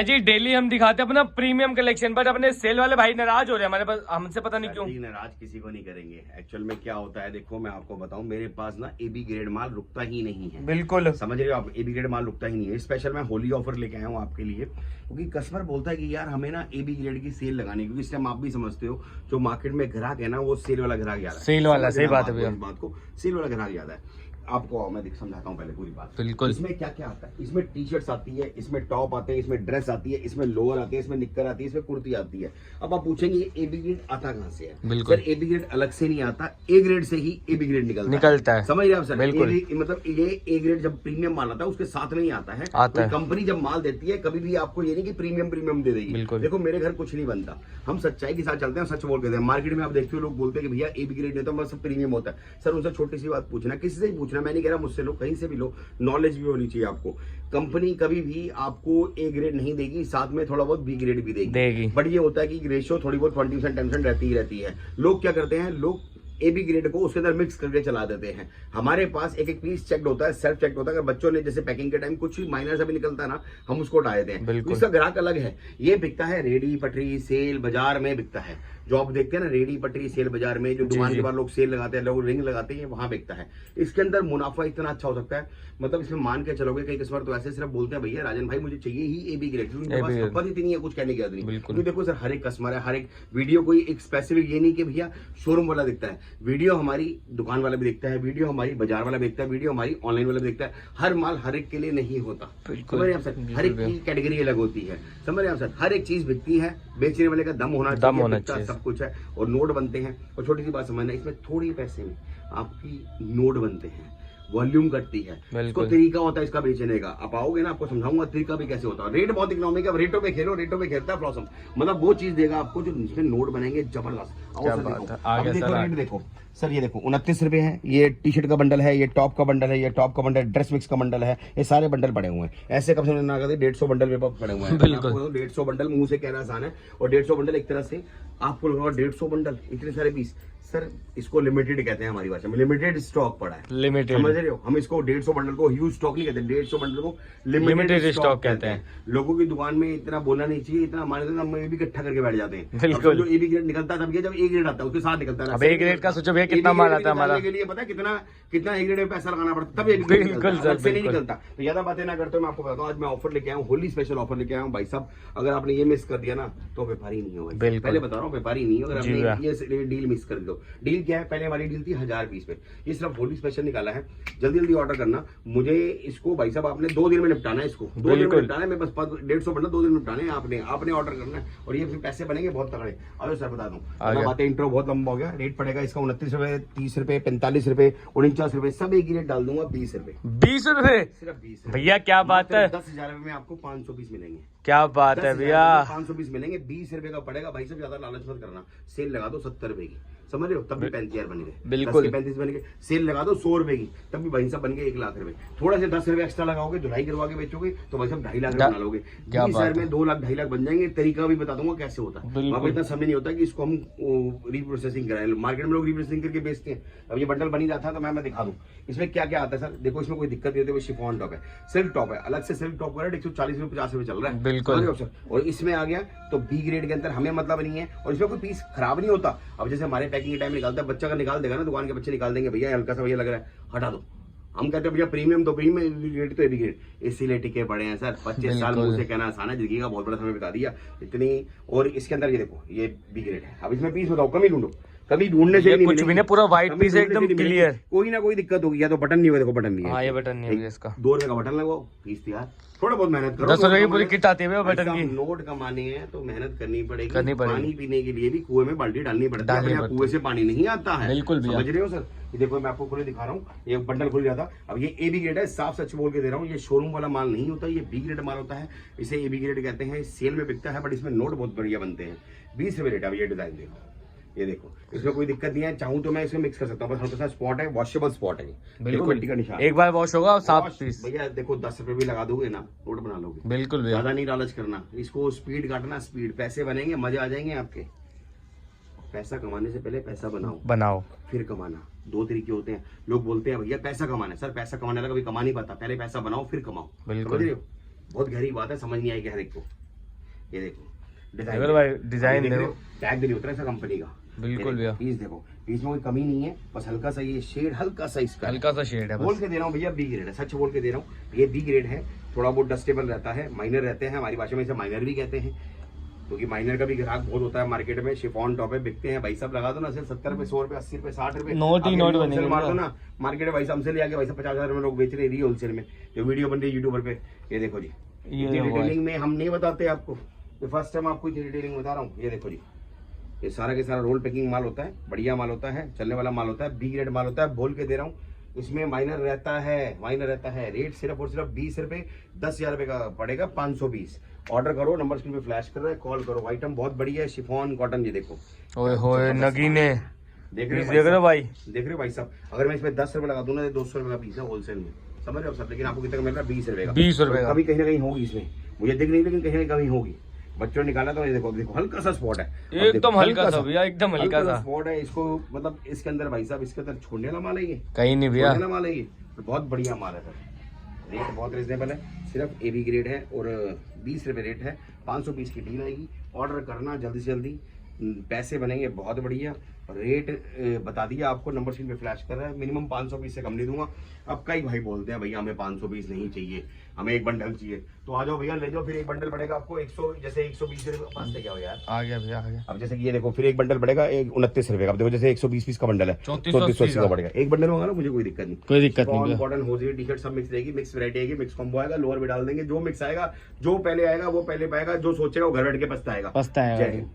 जी daily हम दिखाते हैं अपना प्रीमियम कलेक्शन, बट अपने सेल वाले भाई नाराज हो रहे हैं हमारे पास हमसे, पता नहीं क्यों। नाराज किसी को नहीं करेंगे। एक्चुअल में क्या होता है, देखो मैं आपको बताऊं, मेरे पास ना एबी ग्रेड माल रुकता ही नहीं है। बिल्कुल समझ रहे हो आप, एबी ग्रेड माल रुकता ही नहीं है। स्पेशल मैं होली ऑफर लेके आया हूँ आपके लिए, क्योंकि कस्टमर बोलता है कि यार हमें ना एबी ग्रेड की सेल लगानी, क्योंकि इस टाइम आप भी समझते हो जो मार्केट में ग्राहक है ना, वो सेल वाला ग्राहक ज्यादा है। सेल वाला, सही बात है भैया, इस बात को सेल वाला ग्राहक ज्यादा है। आपको मैं समझाता हूँ पहले पूरी बात। बिल्कुल। इसमें क्या क्या आता है, इसमें टी शर्ट्स आती है, इसमें टॉप आते हैं, इसमें ड्रेस आती है, इसमें लोअर आती है, इसमें निक्कर आती है, इसमें कुर्ती आती है। अब आप पूछेंगे एबी ग्रेड आता कहाँ से है? सर एबी ग्रेड अलग से नहीं आता, ए ग्रेड से ही एबी ग्रेड निकलता है। समझ रहे आप सर? बिल्कुल। मतलब ये ए ग्रेड जब प्रीमियम माल आता है उसके साथ में ही आता है। कंपनी जब माल देती है कभी भी आपको ये नहीं कि प्रीमियम दे देगी। देखो मेरे घर कुछ नहीं बनता, हम सच्चाई के साथ चलते हैं, सच बोल के। मार्केट में आप देखते हो लोग बोलते हैं कि भैया एबी ग्रेड नहीं तो बस प्रीमियम होता है। सर उनसे छोटी सी बात पूछना, किसी से ही पूछना, मैं नहीं कह रहा मुझसे लो, कहीं से भी लो, नॉलेज भी होनी चाहिए आपको। कंपनी कभी भी आपको ए ग्रेड नहीं देगी, साथ में थोड़ा बहुत बी ग्रेड भी देगी। बट ये होता है कि रेशियो थोड़ी बहुत 20% 10% रहती है। लोग क्या करते हैं, लोग एबी ग्रेड को उसके अंदर मिक्स करके चला देते हैं। हमारे पास एक एक पीस चेक्ड होता है, सेल्फ चेक्ड होता है। अगर बच्चों ने जैसे पैकिंग के टाइम कुछ भी माइनर सा भी निकलता है ना, हम उसको उठा देते हैं। इसका ग्राहक अलग है, ये बिकता है रेडी पटरी सेल बाजार में बिकता है। जो आप देखते हैं ना रेडी पटरी सेल बाजार में, जो दुकान के बाद लोग सेल लगाते हैं, लोग रिंग लगाते हैं, वहां बिकता है। इसके अंदर मुनाफा इतना अच्छा हो सकता है, मतलब इसमें मान के चलोगे। कई कस्टमर तो ऐसे सिर्फ बोलते हैं भैया राजन भाई मुझे चाहिए ही एबी ग्रेड, उनके पास खपत नहीं है, कुछ कहने की बात नहीं। क्योंकि देखो सर हर एक कस्टमर है, हर एक वीडियो कोई एक स्पेसिफिक ये नहीं कि भैया शोरूम वाला दिखता है, वीडियो हमारी दुकान वाला भी देखता है, वीडियो हमारी बाजार वाला भी देखता है, वीडियो हमारी ऑनलाइन वाला भी देखता है। हर माल हर एक के लिए नहीं होता, समझ रहे हैं सर? हर एक की कैटेगरी अलग होती है, समझ रहे हैं सर? हर एक चीज बिकती है, बेचने वाले का दम होना चाहिए, सब कुछ है। और नोट बनते हैं, और छोटी सी बात समझना, इसमें थोड़ी पैसे में आपकी नोट बनते हैं, वॉल्यूम करती है। इसको तरीका होता है इसका बेचने का, आप आओगे ना आपको समझाऊंगा तरीका भी कैसे होता है। रेट बहुत इकोनॉमिक है, रेटों पे खेलो, रेटों पे खेलता है ब्लॉसम, मतलब वो चीज देगा आपको जो इसमें नोट बनेंगे जबरदस्त। देखो रेट देखो सर, ये देखो 29 रुपए है, ये टी शर्ट का बंडल है, ये टॉप का बंडल है, ये टॉप का बंडल, ड्रेस मिक्स का बंडल है, ये सारे बंडल पड़े हुए हैं। ऐसे कब समझ ना करते, 150 बंडल मेरे पास पड़े हुए हैं। 150 बंडल मुंह से कहना आसान है, और 150 बंडल एक तरह से आपको लगा 150 बंडल इतने सारे पीस। सर इसको लिमिटेड कहते हैं हमारी भाषा में, लिमिटेड स्टॉक पड़ा है, लिमिटेड, समझ रहे हो? हम इसको 150 बंडल को ह्यूज स्टॉक नहीं कहते, 150 बंडल को लिमिटेड स्टॉक कहते हैं। लोगों की दुकान में इतना बोलना नहीं चाहिए, इतना हमारे हम भी इकट्ठा करके बैठ जाते हैं। जो ए बी ग्रेड निकलता है तब जब ए ग्रेड आता है उसके साथ निकलता है। अब ए ग्रेड का सोचो भैया कितना माल आता है हमारा के लिए, पता है कितना ए ग्रेड में पैसा लगाना पड़ता है, तब बिल्कुल से नहीं निकलता। तो ज्यादा बातें ना करते, मैं आपको बताता हूँ आज मैं ऑफर लेके आया हूँ, होली स्पेशल ऑफर लेके आया हूँ। भाई साहब अगर आपने ये मिस कर दिया ना तो व्यापारी नहीं होगा, पहले बता रहा हूँ व्यापारी नहीं हो। अगर आपने ये डील मिस कर दो, डील क्या है, पहले वाली डील थी 1000 पीस पे, ये सिर्फ होली स्पेशल निकाला है। जल्दी जल्दी ऑर्डर करना, मुझे इसको भाई साहब आपने 2 दिन में निपटाना है, इसको 2 दिन में निपटाना है। मैं बस 150 बंडल 2 दिन में निपटाने हैं, आपने ऑर्डर करना है, और ये पैसे बनेंगे बहुत तगड़े। अरे सर बता दूं, बातें इंट्रो बहुत लंबा हो गया। रेट पड़ेगा इसका 29 रुपए, 30 रुपए, 45 रुपए, 49 रुपए, सब एक ही रेट डाल दूंगा, 20 रुपए। 20 रुपए सिर्फ 20 भैया, क्या बात है? 10,000 रुपए में आपको 500 पीस मिलेंगे। क्या बात है भैया, 500 पीस मिलेंगे, 20 रुपए का पड़ेगा। भाई साहब ज्यादा लालच मत करना, सेल लगा दो 70 रुपए की, समझ रहे हो? तब भी 35,000 बन गए, बिल्कुल 35 बन गए। सेल लगा दो 100 रुपए की, तब भी भाई साहब बन गए 1 लाख रुपए। थोड़ा से 10 रुपए एक्स्ट्रा लगाओगे, धुलाई करवा के बेचोगे तो भाई साहब 2.5 लाख बना लोगे। 20 शहर में 2 लाख 2.5 लाख बन जाएंगे। तरीका भी बता दूंगा कैसे होता है, वहाँ पे इतना समय नहीं होता कि इसको हम रीप्रोसेसिंग कराएं। मार्केट में लोग रीप्रोसेसिंग करके बेचते हैं। अब ये बंडल बनी जाता है तो मैं दिखा दूं इसमें क्या क्या आता है। सर देखो इसमें कोई दिक्कत नहीं होती, शिफॉन टॉप है, सिल्क टॉप है, अलग से सिल्क टॉप का रेट 140 रुपए 50 रुपए चल रहा है, बिल्कुल। और इसमें आ गया तो बी ग्रेड के अंदर हमें मतलब नहीं है, और इसमें कोई पीस खराब नहीं होता। अब जैसे हमारे पैकिंग के टाइम निकालता है, बच्चा का निकाल देगा ना, दुकान के बच्चे निकाल देंगे, भैया हल्का सा भैया लग रहा है हटा दो, हम कहते हैं भैया प्रीमियम तो प्रीमियम, ग्रेड तो ए बी ग्रेड, इसीलिए टिके पड़े हैं सर। 25 साल मुंह से कहना आसान है, जिंदगी का बहुत बड़ा समय बता दिया इतनी। और इसके अंदर ये देखो ये बी ग्रेड है। अब इसमें पीस बताओ, कमी ढूंढो, कभी ढूंढने से कुछ भी नहीं, पूरा व्हाइट पीस है एकदम क्लियर, कोई ना कोई दिक्कत होगी। या तो बटन नहीं है, देखो बटन नहीं है, ये बटन नहीं है, इसका 2 रुपए का बटन लगाओ, पीस तैयार। थोड़ा बहुत मेहनत करो, 10 रुपए की पूरी किट आती है बटन की। नोट कमाने हैं तो मेहनत करनी पड़ेगी। पानी पीने के लिए भी कुएं में बाल्टी डालनी पड़ती है, कुएं से पानी नहीं आता है, बिल्कुल समझ रहे हो सर? ये देखो मैं आपको खुले दिखा रहा हूँ, ये बंडल खुल गया था। अब ये ए बी ग्रेड है, साफ सच बोल के दे रहा हूँ, ये शोरूम वाला माल नहीं होता, ये बी ग्रेड माल होता है। इसे ए बी ग्रेड कहते हैं, सेल में बिकता है, बट इसमें नोट बहुत बढ़िया बनते हैं। 20 रुपए रेट है। ये डिजाइन देखो, ये देखो, इसमें कोई दिक्कत नहीं है, चाहूं तो मैं इसमें मिक्स कर सकता हूँ, बस हल्का सा स्पॉट है, वॉशेबल स्पॉट है, बिल्कुल मिट्टी का निशान, एक बार वॉश होगा साफ पीस। भैया देखो 10 रुपए भी लगा दोगे ना, नोट बना लोगे, बिल्कुल ज्यादा नहीं लालच करना, इसको स्पीड काटना, स्पीड, पैसे बनेंगे, मजे आ जाएंगे आपके। पैसा कमाने से पहले पैसा बनाओ फिर कमाना, 2 तरीके होते हैं। लोग बोलते हैं भैया पैसा कमाना है, सर पैसा कमाने वाला कभी कमा नहीं पाता, पहले पैसा बनाओ फिर कमाओ, समझ रहे हो? बहुत गहरी बात है, समझ नहीं आएगी हर एक को। ये देखो देखो भाई डिजाइन देखो, टैग भी नहीं उतरा ऐसा कंपनी का, बिल्कुल भैया। पीस देखो, पीस में कोई कमी नहीं है, बस हल्का सा ये शेड, हल्का सा इसका हल्का सा शेड है बोल बस। के दे रहा हूँ भैया, बी ग्रेड है, सच बोल के दे रहा हूँ, ये बी ग्रेड है। थोड़ा बहुत डस्टेबल रहता है, माइनर रहते हैं, हमारी भाषा में इसे माइनर भी कहते हैं, क्योंकि माइनर का भी ग्राहक बहुत होता है मार्केट में। शिफॉन टॉप है, बिकते हैं भाई साहब, लगा दो ना सिर्फ 70 रुपए, 100 रुपए, 80 रुपए, 60 रुपए, नोट ही नोट बनेंगे मार दो ना मार्केट में भाई साहब, हमसे ले आके भाई साहब 50,000 में लोग बेच रहे हैं होलसेल में, जो वीडियो बन रही है यूट्यूबर पे। ये देखो जी, ये रिटेलिंग में हम नहीं बताते आपको, ये फर्स्ट टाइम आपको रिटेलिंग बता रहा हूँ। ये देखो जी, ये सारा के सारा रोल पैकिंग माल होता है, बढ़िया माल होता है, चलने वाला माल होता है, बी ग्रेड माल होता है, बोल के दे रहा हूँ। इसमें माइनर रहता है, माइनर रहता है। रेट सिर्फ और सिर्फ 20 रुपए, 10,000 रुपए का पड़ेगा, 520। ऑर्डर करो, नंबर स्क्रीन पे फ्लैश कर रहा है, कॉल करो। आइटम बहुत बढ़िया है, शिफॉन कॉटन, ये देखो, ओए होए नगीने, देख रहे हो भाई, देख रहे हो भाई साहब। अगर मैं इसमें 10 रुपए लगा दूं ना, 200 रुपए का पीस है होलसेल में, समझ रहे हो सब। लेकिन आपको कितना मिल रहा है? 20 रुपए का। 20 रुपए का। कभी कहीं ना कहीं होगी इसमें, मुझे दिख नहीं, लेकिन कहीं ना कहीं होगी। बच्चों ने निकाला तो ये देखो, देखो हल्का सा स्पॉट है, एकदम हल्का सा भैया, एकदम हल्का सा स्पॉट है। इसको मतलब इसके अंदर भाई साहब, इसके अंदर छोड़ने वाला माल है ये, कहीं नहीं भैया, छोड़ने वाला माल है ये, तो बहुत बढ़िया माल है सर। रेट बहुत रिजनेबल है, सिर्फ ए बी ग्रेड है और 20 रुपए रेट है। 500 पीस की डील आएगी, ऑर्डर करना जल्दी से जल्दी, पैसे बनेंगे बहुत बढ़िया। रेट बता दिया आपको, नंबर स्क्रीन पे फ्लैश कर रहा है। मिनिमम 500 पीस से कम नहीं दूंगा। अब कई भाई बोलते हैं भैया हमें 500 पीस नहीं चाहिए, हमें एक बंडल चाहिए, तो आ जाओ भैया ले जाओ। फिर एक बंडल पड़ेगा आपको 100, जैसे 120 रुपए, पास से क्या हो यार, आ गया भैया, आ गया। अब जैसे कि ये देखो, फिर एक बंडल पड़ेगा 29 रुपए का। अब देखो जैसे 120 पीस का बंडल है, 3480 का पड़ेगा। एक बंडल होगा ना, मुझे कोई दिक्कत नहीं, कोई दिक्कत नहीं। कॉटन, होजी, टी शर्ट सब मिक्स रहेगी, मिक्स वैरायटी आएगी, मिक्स कॉम्बो आएगा, लोअर भी डाल देंगे। जो मिक्स आएगा, जो पहले आएगा वो पहले पाएगा, जो सोचेगा वो घर बैठ के पछताएगा। पछताएगा। जय हिंद।